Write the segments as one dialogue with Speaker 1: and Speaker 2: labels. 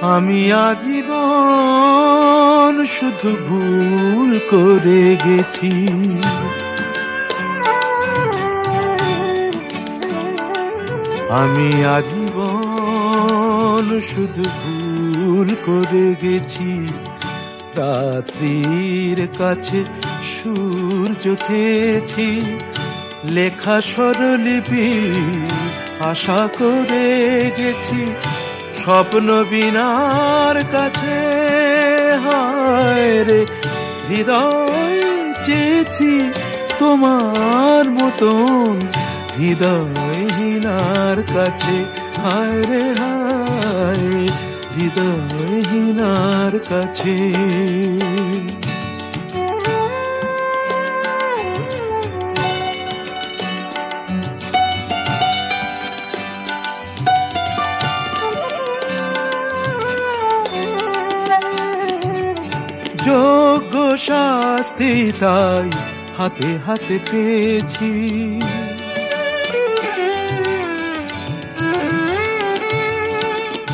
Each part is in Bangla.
Speaker 1: আমি আজীবন শুধু ভুল করে গেছি। আমি আজীবন শুধু ভুল করে গেছি। রাত্রির কাছে সূর্য চেয়েছি, লেখা স্বরলিপি আশা করে গেছি। স্বপ্ন বিনার কাছে হায় রে হৃদয় চেয়েছি, তোমার মতন হৃদয়হীনার কাছে হায় রে হায় হৃদয়হীনার কাছে। যোগ্য শাস্তি তাই হাতে হাতে পেয়েছি।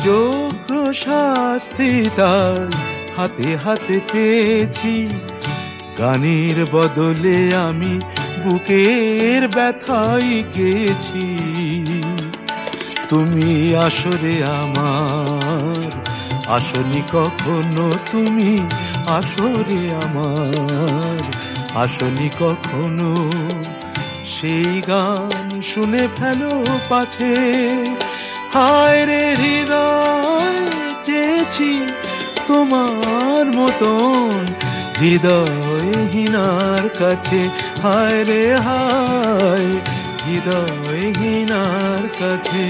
Speaker 1: যোগ্য শাস্তি তাই হাতে হাতে পেয়েছি। গানের বদলে আমি বুকের ব্যথাই গেছি। তুমি আসরে আমার আসনি কখনো, তুমি আসরে আমার আসনি কখনো। সেই গান শুনে ফেলো পাছে হায় রে হৃদয় চেয়েছি, তোমার মতন হৃদয়হীনার কাছে হায় রে হায় হৃদয়হীনার কাছে।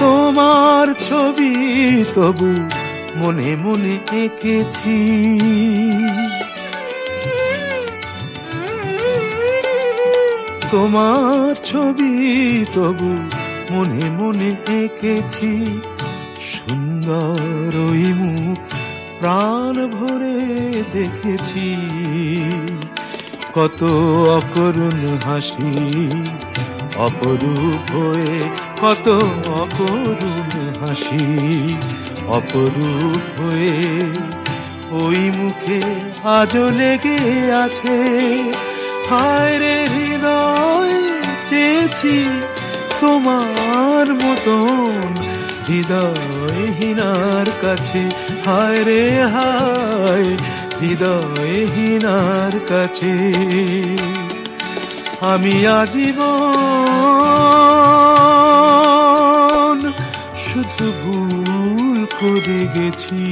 Speaker 1: তোমার ছবি তবু মনে মনে এঁকেছি। তোমার ছবি তবু মনে মনে এঁকেছি। সুন্দর ওই মুখ প্রাণ ভরে দেখেছি। কত অকরুণ হাসি অপরূপ হয়ে, কত অকরুণ হাসি অপরূপ হয়ে ওই মুখে আজও লেগে আছে। হায় রে হৃদয় চেয়েছি, তোমার মতন হৃদয়হীনার কাছে হায় রে হায় হৃদয়হীনার কাছে। আমি আজীবন শুধু ভুল করে গেছি।